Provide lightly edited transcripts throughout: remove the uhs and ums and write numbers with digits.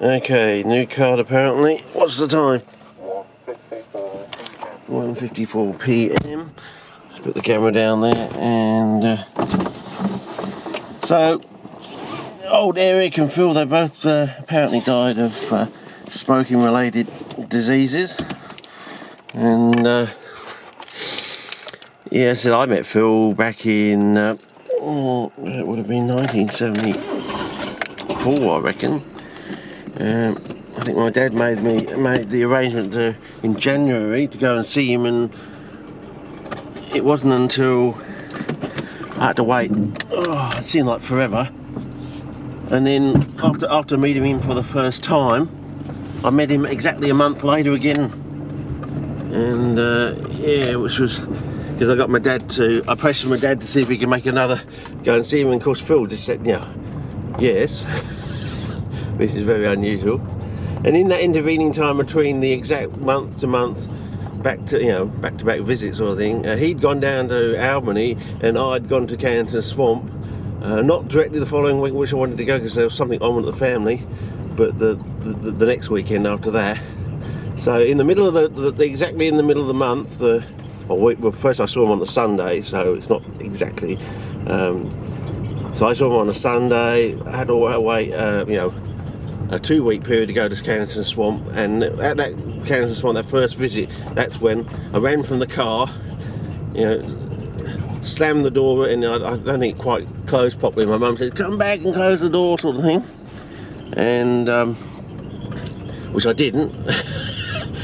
Okay, new card apparently. What's the time? 1:54 p.m. Let's put the camera down there, and so old Eric and Phil, they both apparently died of smoking related diseases. And yeah, so I met Phil back in it would have been 1974, I reckon. I think my dad made the arrangement in January to go and see him, and it wasn't until I had to wait. It seemed like forever. And then after meeting him for the first time, I met him exactly a month later again. And yeah, which was because I pressured my dad to see if he could make another go and see him. And of course, Phil just said, yes. This is very unusual. And in that intervening time between the exact month to month, back to back visits sort of thing, he'd gone down to Albany and I'd gone to Canton Swamp. Not directly the following week, which I wanted to go because there was something on with the family, but the next weekend after that. So in the middle of exactly in the middle of the month, well, first I saw him on the Sunday, so it's not exactly. So I saw him on a Sunday. I had to wait, a 2-week period to go to Canton Swamp, and at that Canton Swamp, that first visit, that's when I ran from the car, slammed the door, and I don't think it quite closed properly. My mum said, "Come back and close the door," sort of thing, and which I didn't,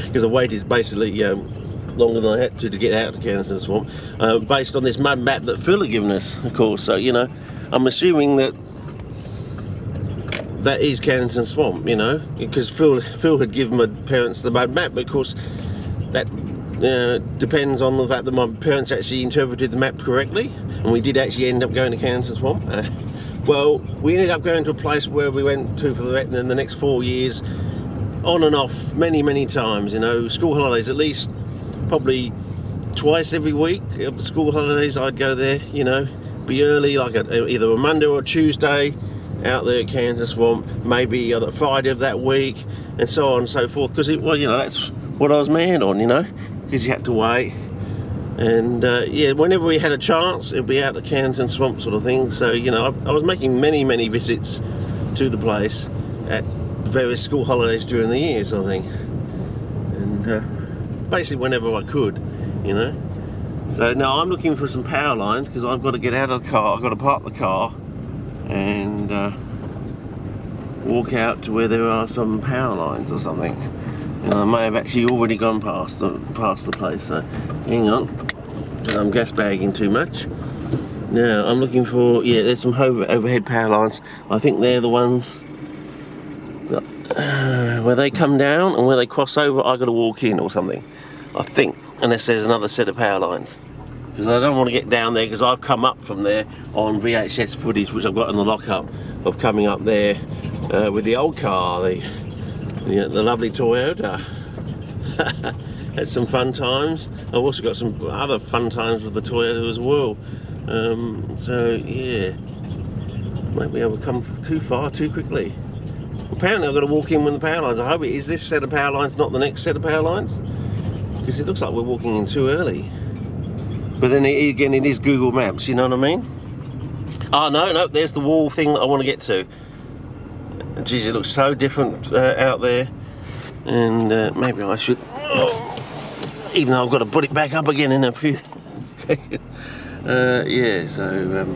because I waited basically longer than I had to get out of Canton Swamp, based on this mud map that Phil had given us, of course. So I'm assuming that is Canton Swamp, because Phil had given my parents the mud map, but of course that depends on the fact that my parents actually interpreted the map correctly, and we did actually end up going to Canton Swamp. Well, we ended up going to a place where we went to for the next 4 years, on and off, many times. School holidays, at least probably twice every week of the school holidays I'd go there, be early, like either a Monday or a Tuesday, out there at Canton Swamp, maybe on a Friday of that week, and so on and so forth, because that's what I was mad on, because you had to wait. And whenever we had a chance, it'd be out at Canton Swamp sort of thing. So I was making many visits to the place at various school holidays during the year, sort of thing, and basically whenever I could, So now I'm looking for some power lines, because I've got to get out of the car. I've got to park the car and walk out to where there are some power lines or something. And I may have actually already gone past the place, so hang on, because I'm gas bagging too much. Now I'm looking for, there's some overhead power lines. I think they're the ones that, where they come down, and where they cross over I've got to walk in or something, I think, unless there's another set of power lines. Because I don't want to get down there, because I've come up from there on VHS footage, which I've got in the lockup, of coming up there with the old car, the lovely Toyota. Had some fun times. I've also got some other fun times with the Toyota as well. So yeah, maybe I've come too far too quickly. Apparently I've got to walk in with the power lines. I hope it is this set of power lines, not the next set of power lines, because it looks like we're walking in too early. But then again, it is Google Maps, you know what I mean? Oh, no, there's the wall thing that I want to get to. Geez, it looks so different out there. And maybe I should, even though I've got to put it back up again in a few seconds. So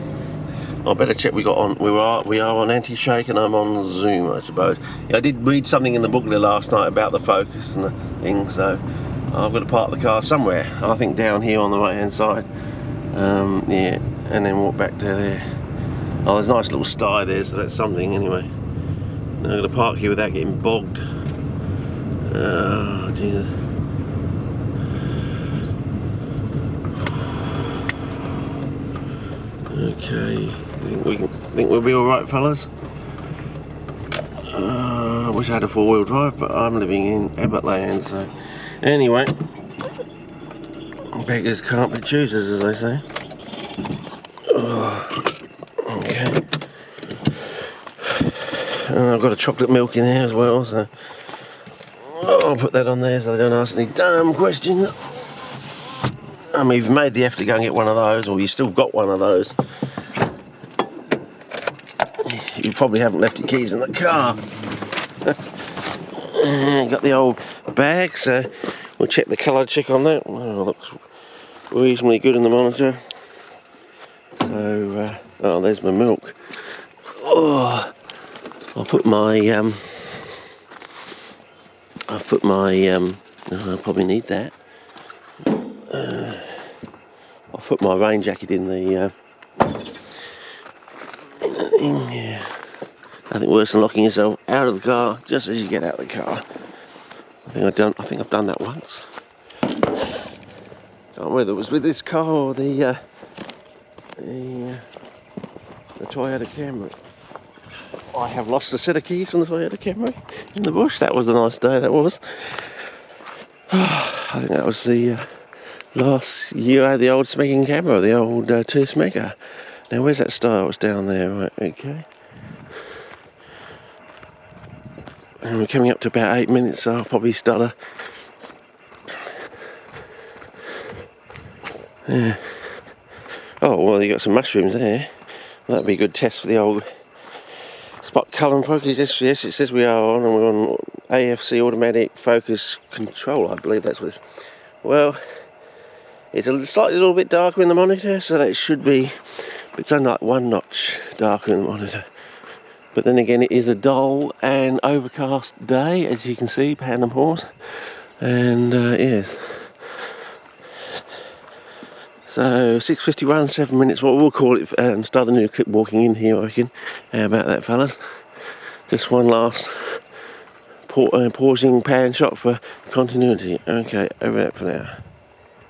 I better check we are on anti-shake, and I'm on Zoom, I suppose. I did read something in the booklet last night about the focus and the thing, so I've got to park the car somewhere, I think down here on the right hand side, and then walk back to there. Oh, there's a nice little sty there, so that's something anyway. Now I'm going to park here without getting bogged. Oh, Jesus. Okay, think we'll be alright, fellas? I wish I had a 4-wheel drive, but I'm living in Abbott Land, so anyway, beggars can't be choosers, as they say. Okay. And I've got a chocolate milk in there as well, so I'll put that on there so they don't ask any dumb questions. I mean, you've made the effort to go and get one of those, or you still got one of those. You probably haven't left your keys in the car. Got the old bag, so we'll check the colour check on that. Oh, looks reasonably good in the monitor. So, oh, there's my milk. Oh, I'll put my I'll probably need that. I'll put my rain jacket in the yeah. Nothing worse than locking yourself out of the car just as you get out of the car. I think I've done that once. Can't remember whether it was with this car or the Toyota Camry. I have lost a set of keys on the Toyota Camry in the bush. That was a nice day, that was. I think that was the last year I had the old smacking camera, the old 2 smacker. Now where's that star? It's down there, right, okay. And we're coming up to about 8 minutes, so I'll probably start yeah. Oh, well, you got some mushrooms there. That'd be a good test for the old spot CULLEN-Focus. Yes, it says we are on, and we're on AFC automatic focus control, I believe that's what it's. Well, it's a slightly little bit darker in the monitor, so that should be, it's only like 1 notch darker in the monitor. But then again, it is a dull and overcast day, as you can see, pan and pause. And yeah. So 6:51, 7 minutes, what we'll call it, and start a new clip walking in here, I reckon. How about that, fellas? Just one last pausing pan shot for continuity. Okay, over that for now.